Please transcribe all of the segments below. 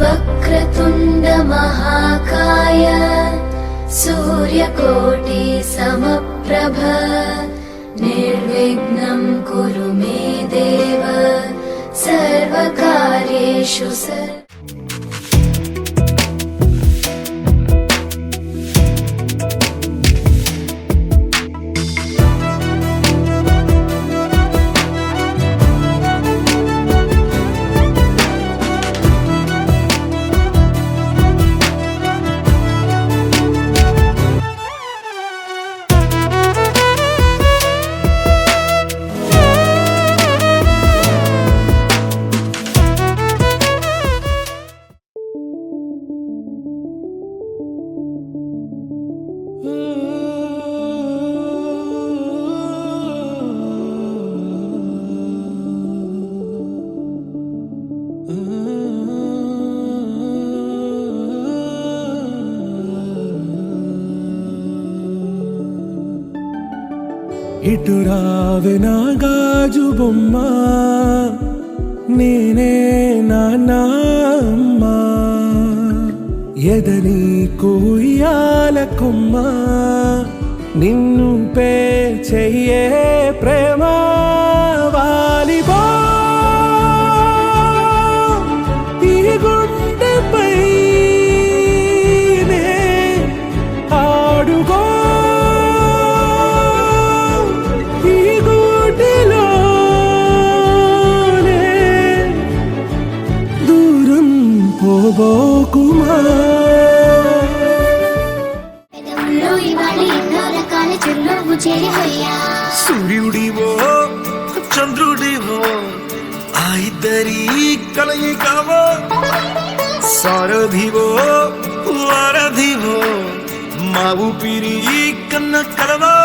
वक्रतुण्ड महाकाय सूर्यकोटि समप्रभ निर्विघ्नं कुरु मे देव सर्वकार्येषु ఇటు రావే నా గాజు బొమ్మ నేనే నాన్నమ్మ ఎదని కొయ్యాల కొమ్మ నిన్ను పే చెయ్యే ప్రేమ వాలిబా ఈ గుండెపై ఆడుగో సూర్యుడివో చంద్రుడివో ఆ ఇద్దరి కలయికవో సారథివో వారధివో మా ఊపిరి కన్న కలవో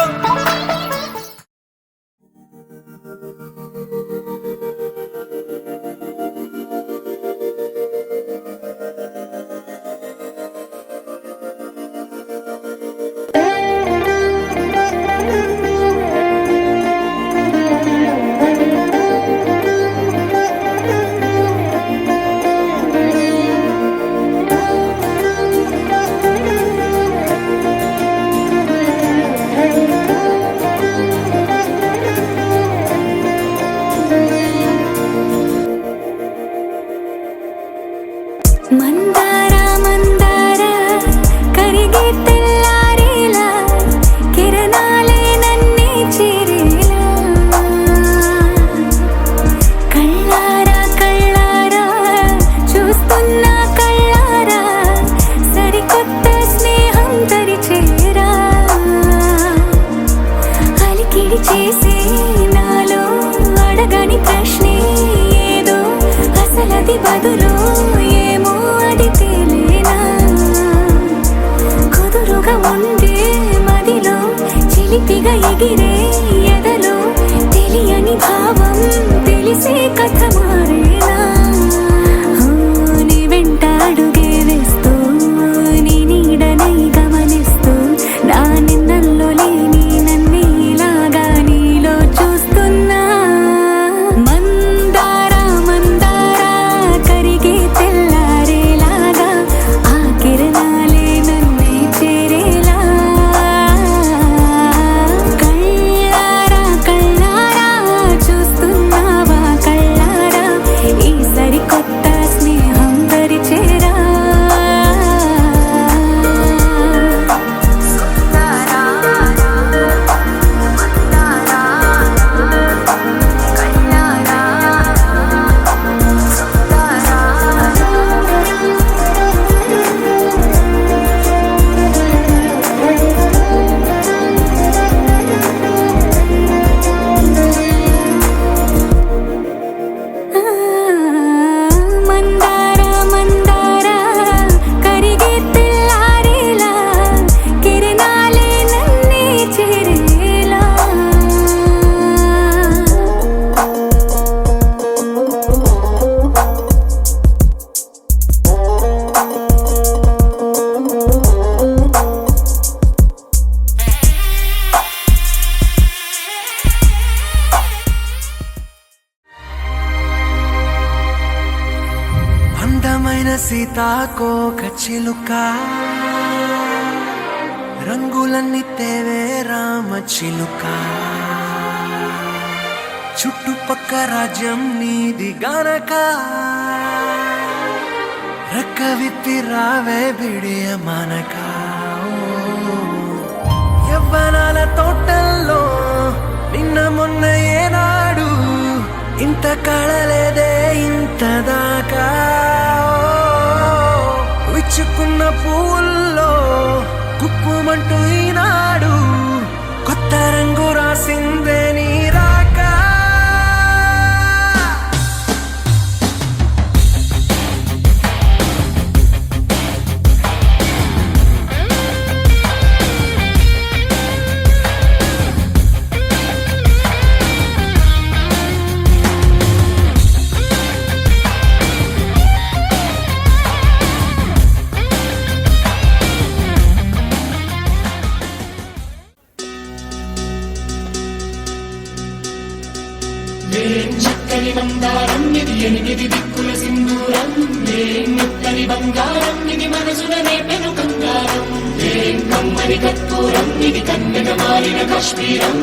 మందార మందార కరిగే తెల్లారేలా కిరణాలే నన్నే చేరేలా కళ్ళారా కళ్ళారా చూస్తున్నా కళ్ళారా సరికొత్త స్నేహం తరిచేరా అలికిడి చేసే నాలో అడగని ప్రశ్నే ఏదో అసలది బదులు ఏమో అది అందమైన సీతాకోక చిలుక రంగులన్నీ తేవే రామ చిలుక చుట్టుపక్క రాజ్యం నీది గనక రెక్క విప్పి రావే బిడియ మనక యవ్వనాల తోటల్లో నిన్న మొన్న ఏనాడు ఇంత కళలేదే ఇంత దాకా విచ్చుకున్న పూల్లో కుక్కుమంటూ ఈనాడు కొత్త రంగు రాసిందే నీ రాక చక్కని బంగారం ఇది ఎనిమిది దిక్కుల సింధూరం ఏం ముత్తని బంగారం ఇది మనసులనే పెను బంగారం ఏం కమ్మని కర్పూరం ఇది కన్నెగ మారిన కాశ్మీరం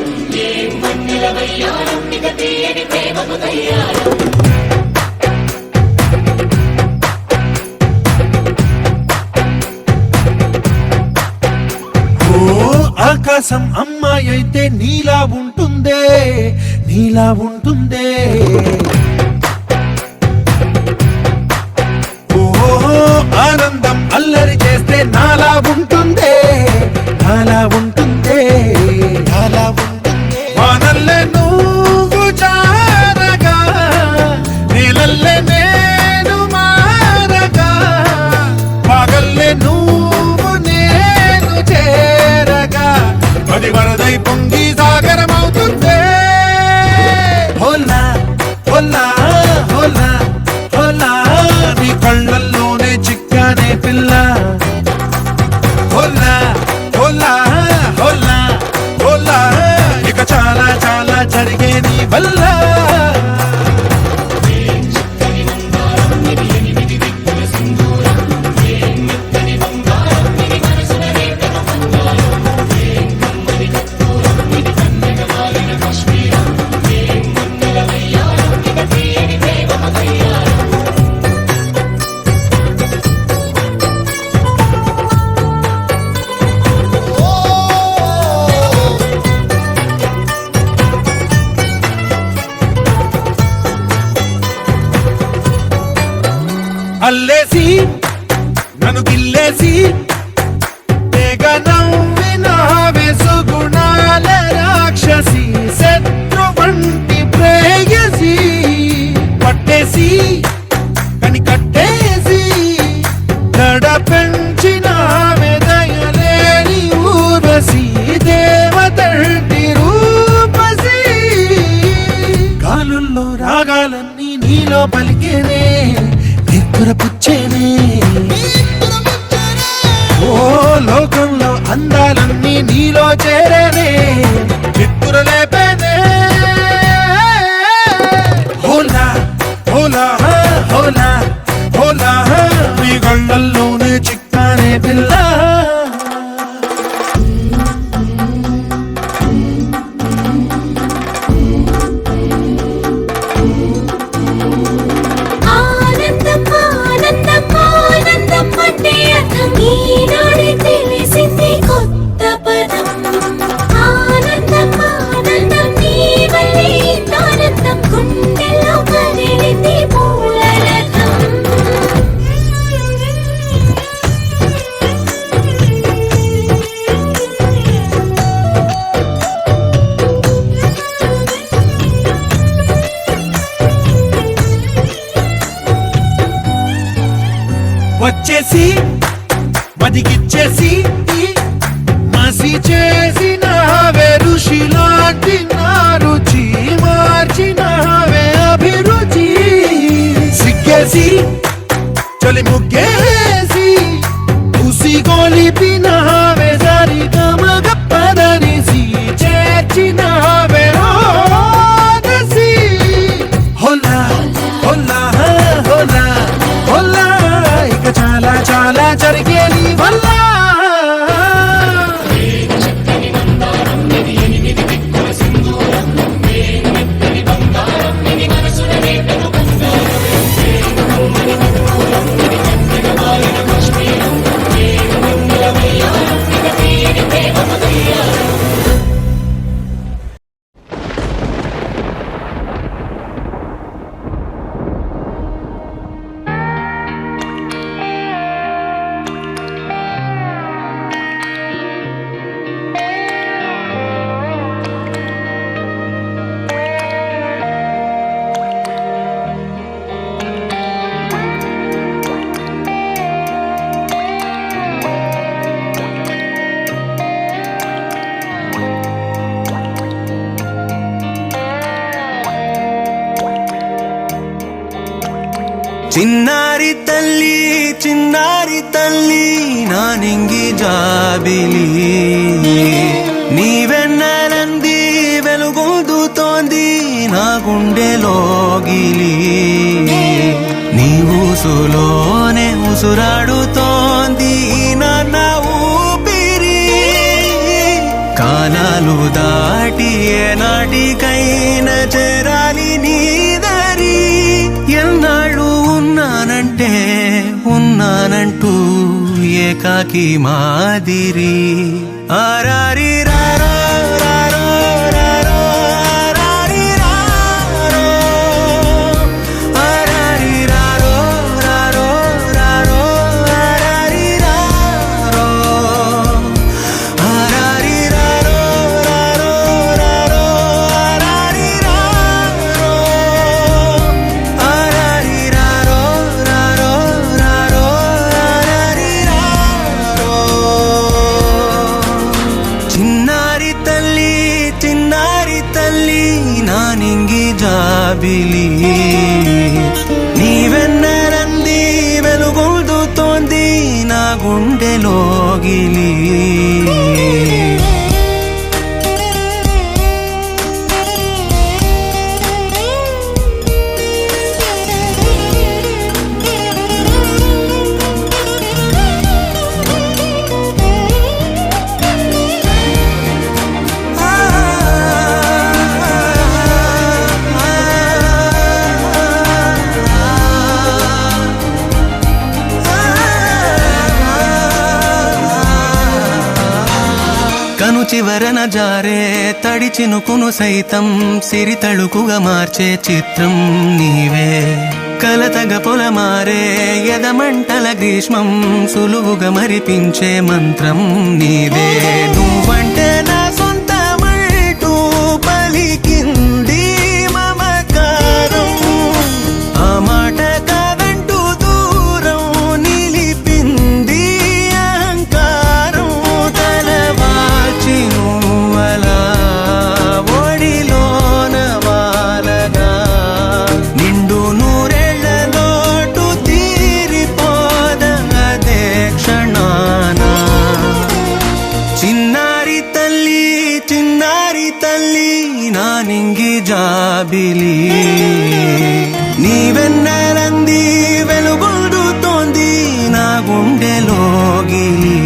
ఏం వన్నెల వయ్యారం ఇక తీయని ప్రేమకు తయ్యారం ఆకాశం అమ్మాయి అయితే నీలా ఉంటుందే నీలా ఉంటుందే ఓ ఆనందం అల్లరి చేస్తే నాలా ఉంటుందే నాలా ఉంటుందే నాలా ఉంటుందే వానల్లే నువ్వు జారగా నీలల్లే నేను మారగా పగల్లే నువ్వు నేను చేరగా అది వరదై పొంగి సాగరమవుతుందే హోలా హోలా హోలా హోలా నీ కళ్ళల్లోనే చిక్కానే పిల్ల హోలా హోలా హోలా హోలా ఇక చాలా చాలా జరిగే నీ వల్ల అల్లేసి నన్ను గిల్లేసి తెగ నవ్విన వేసుగుణాల రాక్షసి శత్రు వంటి ప్రేయసి పట్టేసి కని కట్టేసి దడ పెంచిన దయలేని ఊర్వశి దేవతంటి రూపసి గాలుల్లో రాగాలన్నీ నీలో పలికేనే పుచ్చేనే ఓ లోకంలో అందాలన్నీ నీలో చేరేనే చిత్తుర లేపేనే హోలా హోలా హోలా హోలా నీ గళ్ళల్లోనే చిక్కానే పిల్ల ఈనాడే తెలిసింది కొత్త పదం ఆనందం ఆనందం నీ వల్లే ఆనందం గుండెల్లో కదిలింది పూలరథం వచ్చేసి మదిగిచ్చేసి మసి చేసిన ఋషిలాంటి నా రుచి మార్చినవే అభిరుచి సిగ్గేసి చలి ముగ్గేసి ఉసి గోలిపినవే సరి గమగ పదనిసి చేర్చినవే హోలా హోలా హోలా హోలా జరిగే నీ వల్ల చక్కని మందారం ఇది 8 దిక్కుల సింధూరం మెత్తని బంగారం ఇది మనసున రేపెను బంగారం కమ్మని కర్పూరం ఇది చక్కగా మారిన కాశ్మీరం మంగళ వయ్యారం ఇది తీయని ప్రేమ మదయ్యారం చిన్నారి తల్లి నా నింగి జాబిలి నీవెన్నెలంది వెలుగొందుతోంది నా గుండెలోగిలి నీ ఊసులోనే ఉసురాడుతోంది నా ఊపిరి కాలాలు దాటి ఏనాటికైనా చేరాలి నీ దరి ఎన్నాళ్ళు ఉన్నానంటూ ఏకాకి మాదిరి ఆరారి రారో రారో రారో ఆరారి రారో ఆరారి రారో రారో రారో ఆరారి రారో ఆరారి రారో రారో రారో ఆరారి రారో ఆరారి రారో రారో రారో ఆరారి రారో చిన్నారి తల్లి నా నింగి జాబిలి నీవెన్నెలంది వెలుగొందుతోంది నా గుండెలోగిలి కను చివరన జారే తడి చినుకును సైతం సిరి తళుకుగా మార్చే చిత్రం నీవే కలతగ పొలమారే ఎదమంటల గ్రీష్మం సులువుగా మరిపించే మంత్రం నీదే నువ్వంటే నా సొంతమంటూ పలికింది మమకారం ఆ మాట కాదంటూ దూరం నిలిపింది అహంకారం తలవాచి నువ్వలా ఒడిలోన వాలగా నిండు నూరేళ్ల లోటు తీరిపోదదే క్షణాన చిన్నారి తల్లి నా నింగి జాబిలి నీవెన్నెలంది వెలుగొందుతోంది నా గుండెలోగిలి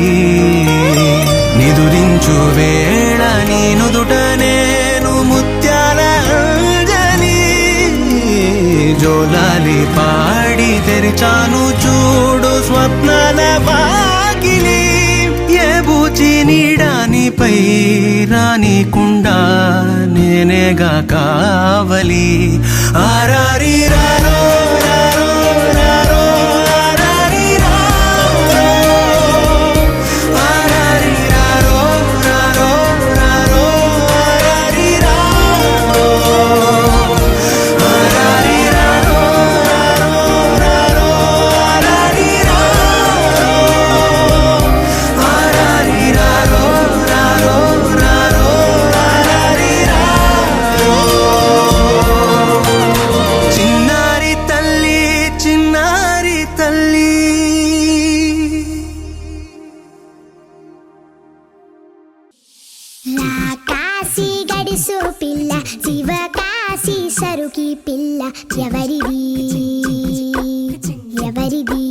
నిదురించు వేళ నీ నుదుట నేను ముత్యాల అంజలి జోలాలి పాడి తెరిచాను చూడు స్వప్నాల వాకిలి ఏ బూచి నీడానిపై రానికుండా నేనేగా కావలి ఆరారి రారో రారో రారో ఆరారి రారో ఆరారి రారో రారో రారో ఆరారి రారో ఆరారి రారో రారో రారో ఆరారి రారో ఆరారి రారో రారో రారో ఆరారి రారో చిన్నారి తల్లి కాశీ గడిసు పిల్ల శివ కాశీ సరుకి పిల్ల ఎవరిది ఎవరిది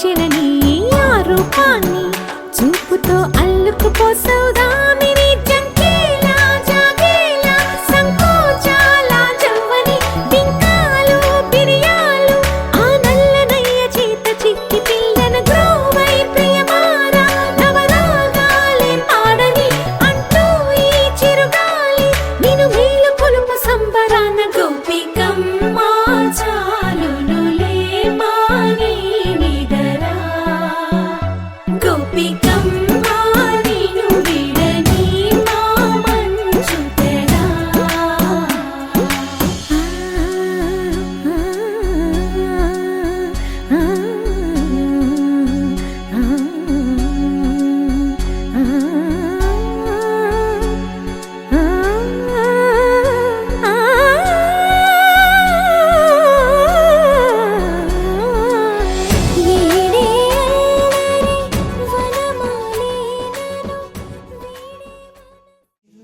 మెచ్చిన నీ ఆ రూపాన్ని చూపుతో అల్లుకుపోసౌదామిని జంకేలా జాగేలా సంకోచాల జవ్వని బింకాలు బిరియాలు ఆ నల్లనయ్య చేత చిక్కి పిల్లన గ్రోవై ప్రియమారా నవరాగాలే పాడని అంటూ ఈ చిరుగాలి నిన్ను మేలు కొలుపు సంబరాన గోపికమ్మ చాలునులే మాని నిదరా గోపికమ్మ నిన్ను విడని మా మంచు తెరా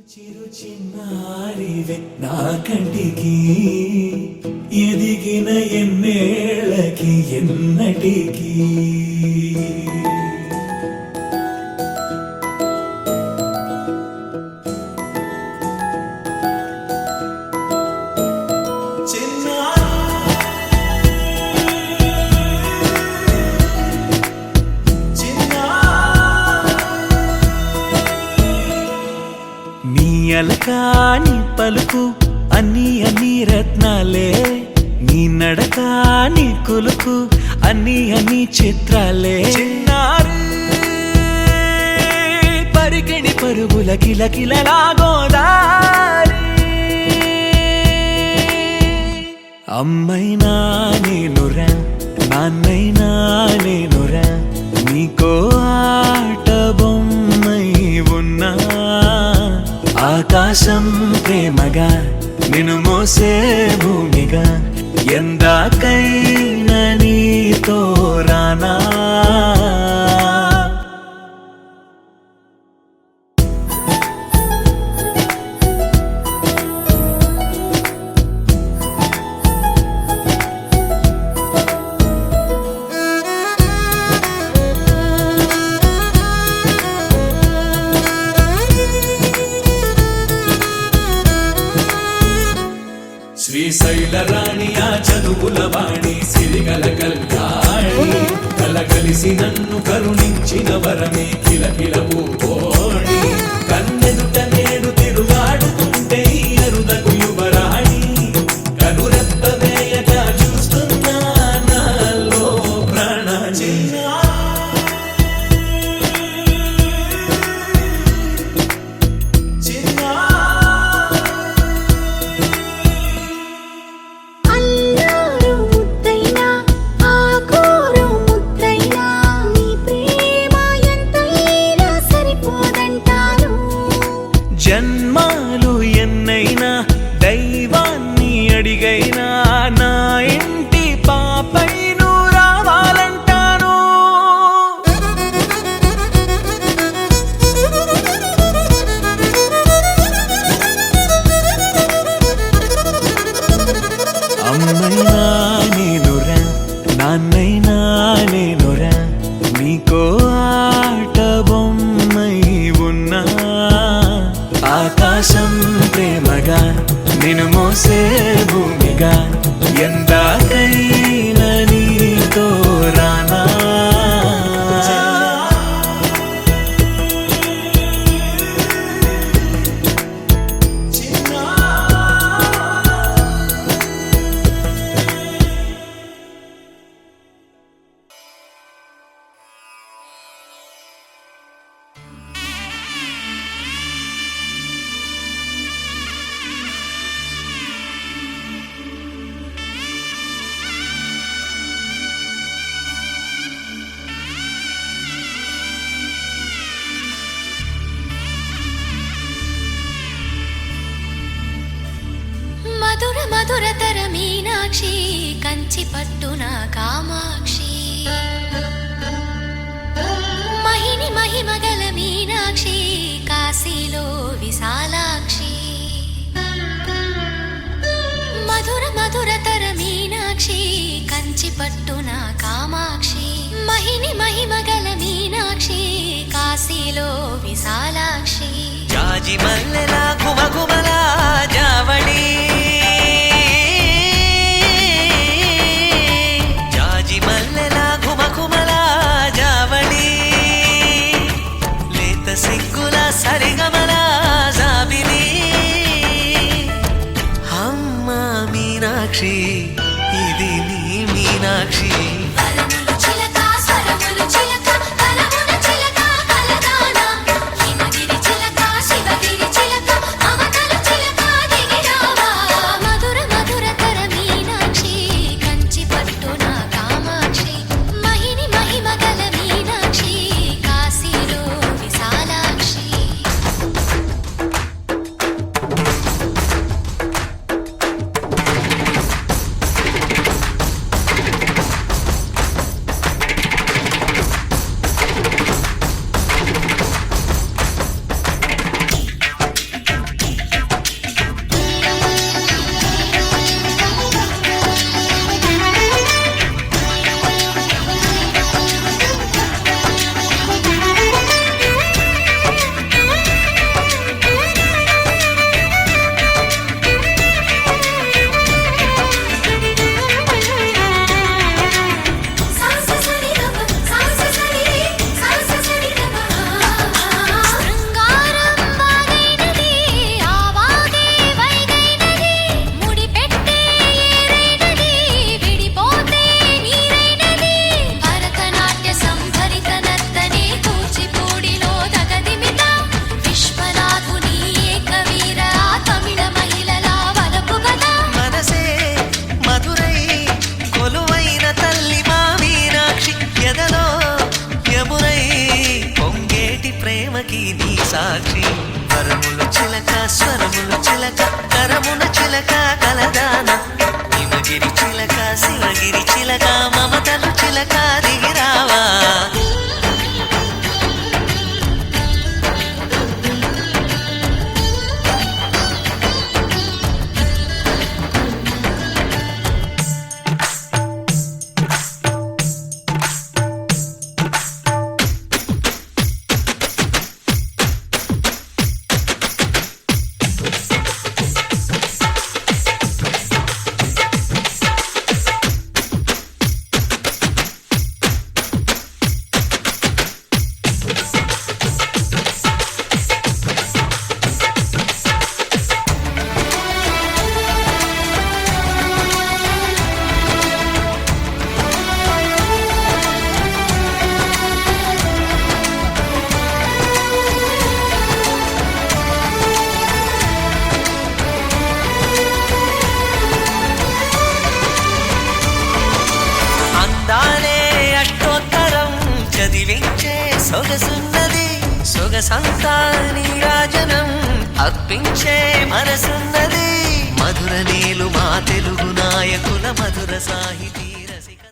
చిరు చిన్నారివే నా కంటికి ఎదిగిన ఎన్నేళ్ళకి ఎన్నటికి నీ అలకాని పలుకు అన్ని రత్నాలే నీ నడకాని కులుకు అన్ని చిత్రాలే చిన్నారి పరికిణి పరుగుల కిలకిలలాగోదారి అమ్మైనా నేనురా నాన్నైనా నేనురా నీకో ఆట బొమ్మై ఉన్నా ఆకాశం ప్రేమగా నిన్ను మోసే భూమిగా ఎందాకైనా నీతో రానా శ్రీశైల రాణి ఆ చదువుల వాణి సిరిగల కళ్యాణి కలగలిసి నన్ను కరుణించిన వరమే కిలకిల పూకోణి కన్నెదుట నేడు తిరుగాడుతుంటే ఈ అరుదకు యువరాణి కనురెప్ప వేయగా చూస్తున్నా నాలో ప్రాణ అల్లారు ముద్దైనా ఆకోరు ముద్దైనా నీ ప్రేమ ఎంతైనా సరిపోదంటాను జన్మాలు ఎన్నైనా దైవాన్ని అడిగైనా నా ఇంటి పాపై నువ్వు రావాలంటాను అమ్మైనా నేనురా నాన్నైనా నేనురా నీకో ఆట బొమ్మై ఉన్నా ఆకాశం ప్రేమగా నిన్ను మోసే భూమిగా ఎందాకైనా నీతో రానా మధుర మధురతర మీనాక్షి కంచి పట్టున కామాక్షి మహిని మహిమగల మీనాక్షి కాశీలో విశాలాక్షి మధుర మధురతర మీనాక్షి కంచి కంచి పట్టున కామాక్షి మహిని మహిమగల మీనాక్షి కాశీలో విశాలాక్షి జాజి మల్లెల గుమగుమల జావళి జాజి మల్లెల గుమగుమల జావళి లేత సిగ్గుల సరిగమల జాబిలి అమ్మ మీనాక్షి ఇది నీ మీనాక్షి వరములు చిలక స్వరములు చిలక కలమున చిలక కలదాన హిమగిరి చిలక శివగిరి చిలక మమతలు చిలక దిగిరావా మధుర మధుర తర మీనాక్షి కంచి పట్టున కామాక్షి మహిని మహిమగల మీనాక్షి కాశీలో విశాలాక్షి మనసే మధురై కొలువైన తల్లి మా మీనాక్షి ఎదలో యమునై పొంగేటి ప్రేమకి నీ సాక్షి వరములు చిలక స్వరములు చిలక కరమున చిలక కలదాన హిమగిరి చిలక శివగిరి చిలక మమతలు చిలక దిగిరావా అందాలే అష్టోత్తరం చదివించే సొగసున్నది సొగసంతా నీరాజనం అర్పించే మనసున్నది మధుర నీలు మా తెలుగు నాయకుల మధుర సాహితీ రసిక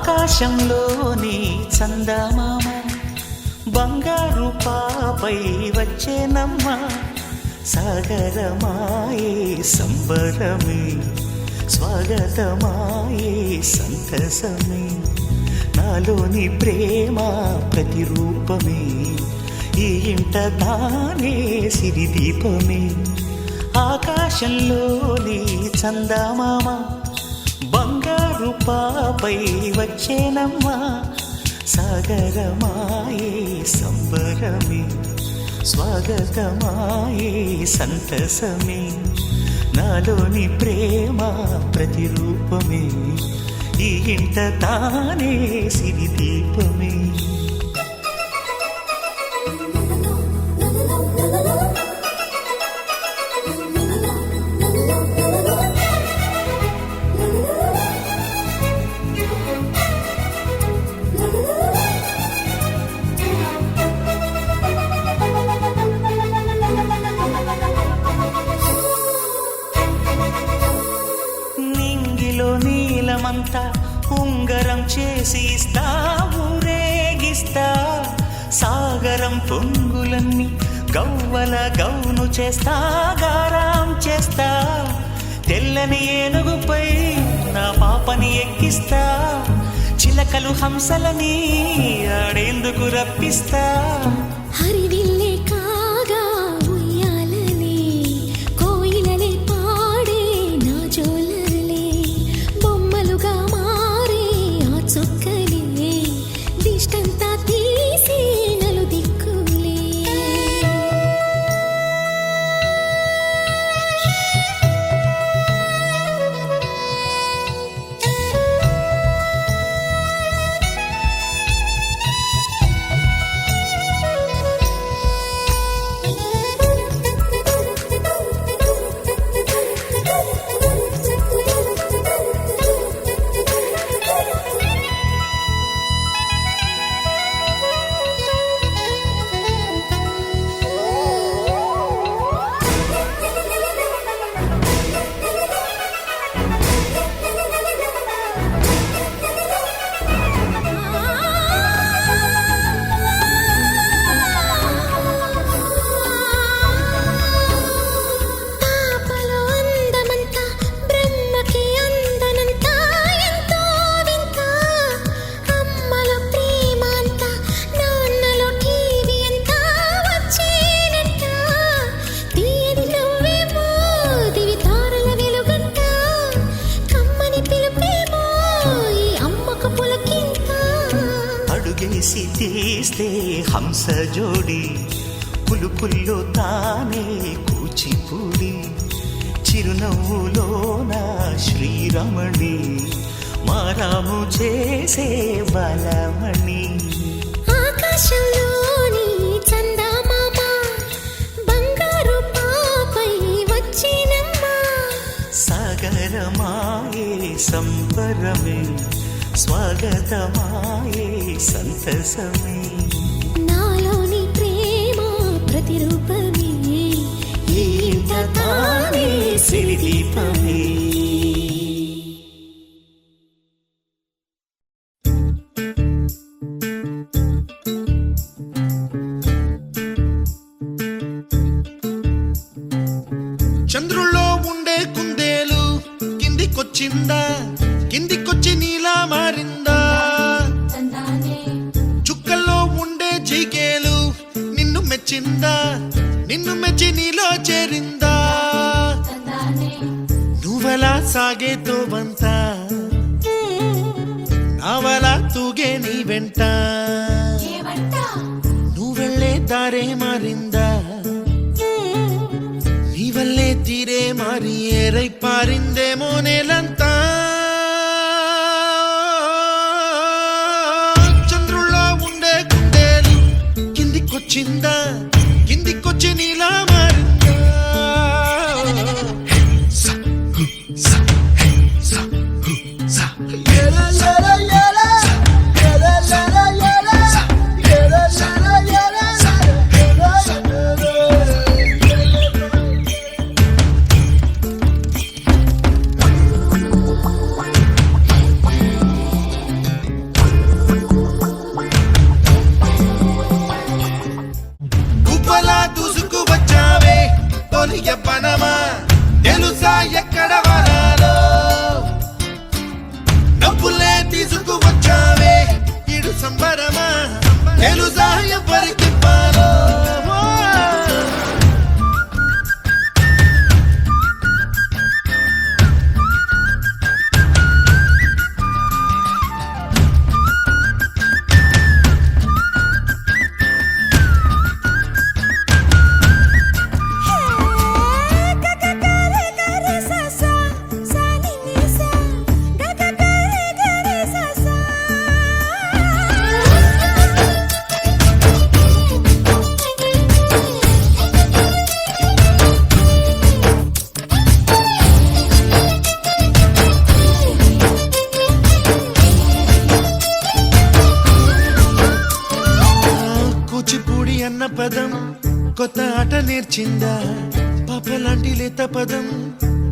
ఆకాశంలోని చందమామ బంగారు పాపై వచ్చేనమ్మ సాగరమాయే సంబరమే స్వాగతమాయే సంతసమే నాలోని ప్రేమ ప్రతిరూపమే ఈ ఇంట తానే సిరిదీపమే ఆకాశంలోని చందమామ బంగారు పాపై వచ్చేనమ్మా సాగరమాయే సంబరమే స్వాగతమాయే సంతసమే నాలోని ప్రేమ ప్రతిరూపమే ఈ ఇంట తానే సిరి దీపమే నింగిలో నీలమంతా ఉంగరం చేసి ఇస్తా ఊరేగిస్తా సాగరం పొంగులన్నీ గవ్వల గౌను చేస్తా గారాం చేస్తా తెల్లని ఏనుగుపై నా పాపని ఎక్కిస్తా చిలకలు హంసలని ఆడేందుకు రప్పిస్తా హరివిల్లే కాగా ఉయ్యాలలే కోయిలలే పాడే నా జోలలే బొమ్మలుగా మారే ఆ చుక్కలే దిష్టంతా తీసి నలు దిక్కులే పాపలో అందమంతా బ్రహ్మకి అందనంతా ఎంతో వింత అమ్మలో ప్రేమ అంతా నాన్నలో టీవీ అంతా వచ్చేనంట తీయని నువ్వేమో దివి తారల వెలుగంట కమ్మని పిలుపేమో ఈ అమ్మకు పులకింత అడుగేసి తీస్తే హంస జోడి పులుపుల్లో తానే కూచిపూడి చిరునవ్వులోన శ్రీరమణి మారాము చేసే బలమణి ఆకాశంలోని చందమామ బంగారు పాపై వచ్చినమ్మా సాగరమాయే సంబరమే స్వాగతమాయే సంతసమే నాలోని ప్రేమ ప్రతిరూపమే ఈ ఇంట తానే సిరి దీపమే చంద్రుల్లో ఉండే కుందేలు కిందికొచ్చిందా కిందికొచ్చి నీలా మారిందా చుక్కల్లో ఉండే జిగేలు నిన్ను మెచ్చిందా నిన్ను మెచ్చి నీలో చేరిందా నువ్వలా సాగే తోవంత నావలా తూగే నీ వెంట నువ్వెళ్ళే దారే మారిందా నీ వల్లే తీరే మారి ఏరై పారిందేమో నేలంతా చంద్రుల్లో ఉండే కుందేలు కిందికొచ్చిందా కిందికొచ్చి నీలా మారిందా స, హు, స, హే, స, హు, స. ఏలా, ఏలా, ఏలా. ఏలా, ఏలా, ఏలా. ఏలా, ఏలా, ఏలా. ఏలా, ఏలా, ఏలా. పదం కొత్త ఆట నేర్చిందా పాపలాంటి లేత పదం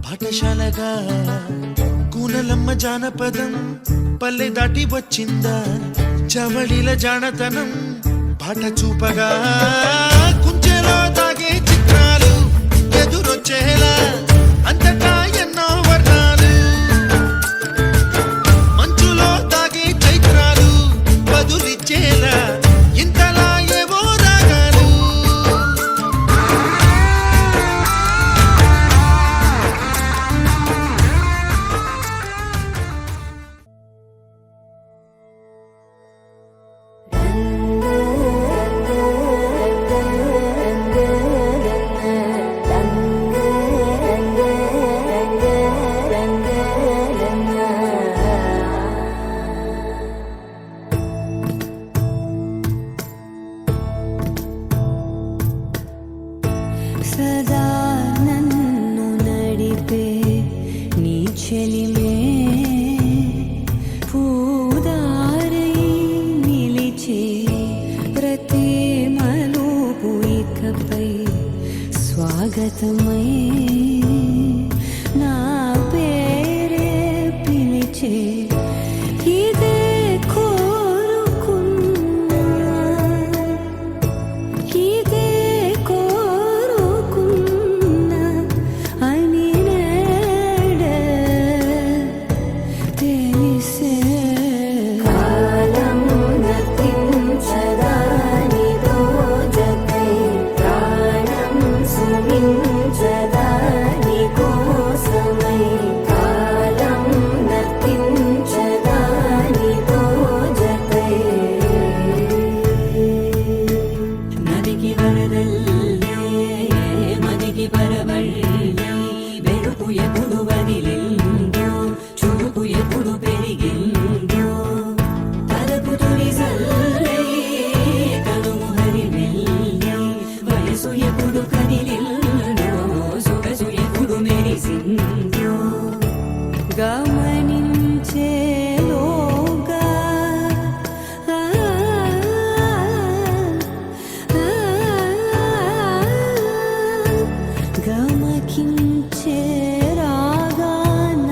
పాఠశాలగా కూనలమ్మ జానపదం పల్లె దాటి వచ్చిందా చవళిల జానతనం పాట చూపగా కుంచెలో తాగే చిత్రాలు ఎదురొచ్చేలా అంతటా ఎన్నో వర్ణాలు మంచులో తాగే చైత్రాలు బదులిచ్చేలా ఇంతలా ఏవో రాగాలు సదా నన్ను నడిపే నీ చెలిమే పూదారై నిలిచే ప్రతి మలుపు ఇకపై స్వాగతమై నా పేరే పిలిచే ఇదే కోరుకున్నా ఇదే కోరుకున్నా అని నేడే తెలిసే కాలం నతించదా నీతో జతై ప్రాణం సుమించదా నీ కోసమై కాలం నతించదా నీతో జతై నదికి వరదల్లే మదికి పరవళ్ళే వెలుపు ఎప్పుడు వదిలిందో చురుకు ఎప్పుడు పెరిగిందో తలపు తొలిసల్లే కనుము హరిమెల్లే వయసు ఎప్పుడు కదిలిందో సొగసు ఎప్పుడు మెరిసిందో గమనించేలోగా గమకించే రాగాన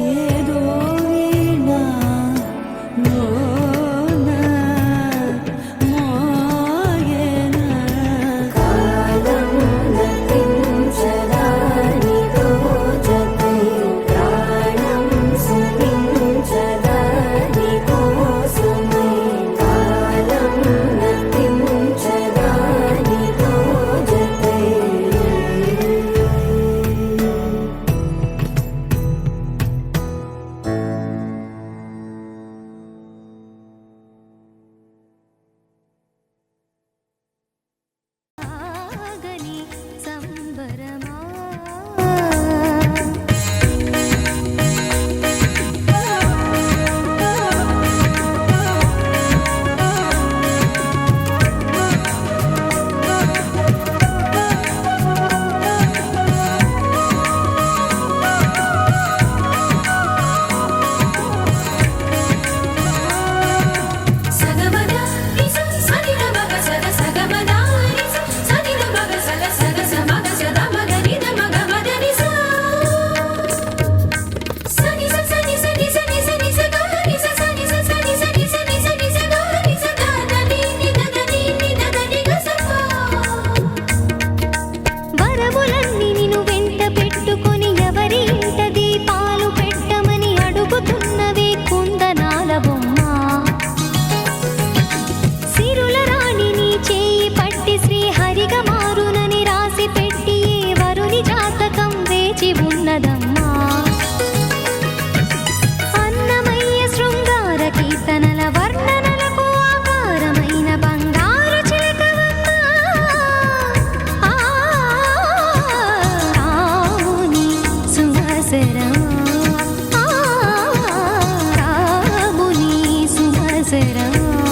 ఏదో వీణా మోనా మోయేనా కాలం నతించదా నీతో జతై ప్రాణం సుమించదా నీ కోసమై కాలం నతించదా నీతో జతై ఆగని సంబరమా సగమద నిస సనిద మగ సగ సగమద నిస సనిద మగ సగ సగ సమగ సద మగ నిద మగ మద నిస సని స సని సని సని సని స గ నిస సని స సని సని సని సని స గ నిస ద ద ని ని ద ద ని ని ద ద ని గ స ప వరములన్నీ నిన్ను వెంట పెట్టుకొని ఎవరి ఇంట దీపాలు పెట్టమని అడుగుతున్నవే కుందనాల బొమ్మ సిరుల రాణి నీ చేయి పట్టి శ్రీహరిగా మారునని రాసి పెట్టి ఏ వరుని జాతకం వేచి ఉన్నదమ్మా అన్నమయ్య శృంగార కీర్తనల వర్ణనలకు ఆకారమైన బంగారు చిలకవమ్మా రాముని సుమసరమా రాముని సుమసరమా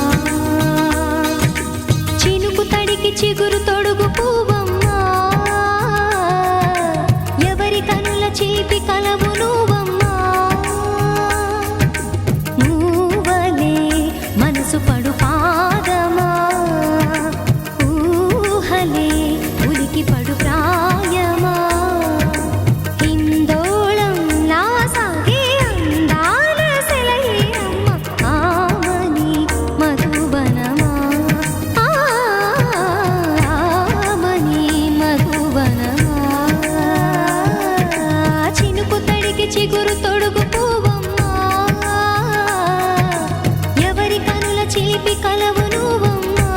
చినుకు తడికి చిగురు తొడుగు పువ్వమ్మా ఎవరి కనుల చేపి కలవు నువ్వమ్మా మూవలే మనసు పడు పాదమా ఊ చిగురు తొడుగు పువ్వమ్మా ఎవరి కనుల చిలిపి కలవు నువ్వమ్మా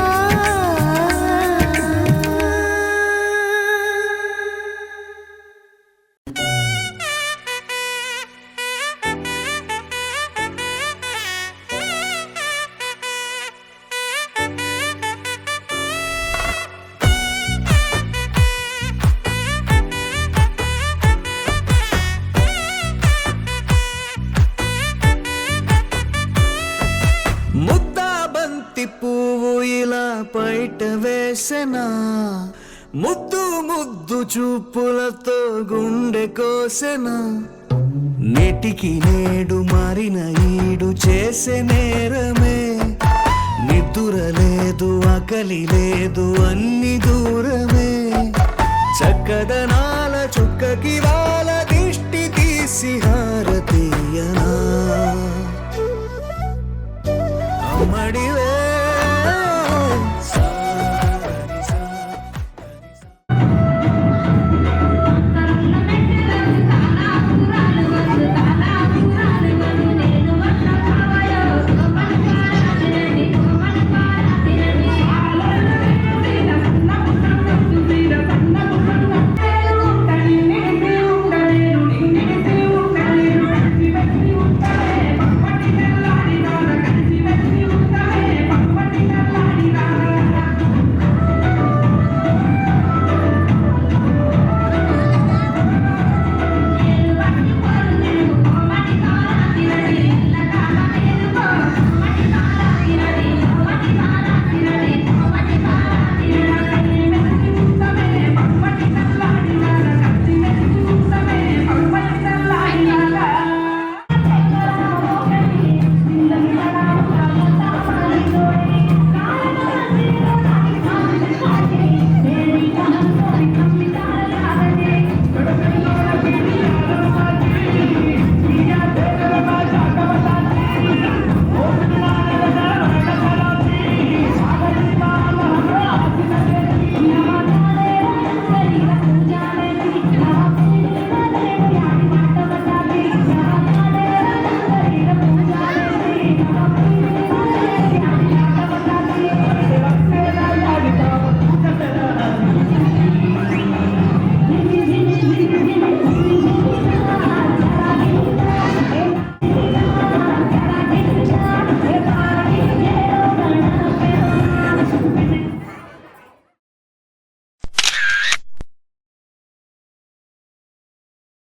ముద్దాబంతి పువ్వు ఇలా బయట వేసెనా ముద్దు ముద్దు చూపులతో గుండె కోసెనా నేటికి నేడు మారిన ఈడు చేసే నేరమే నిద్ర లేదు ఆకలి లేదు అన్ని దూరమే చక్కదనాల చుక్కకి వాళ్ళ దిష్టి తీసి హారతీయనా అమ్మడివే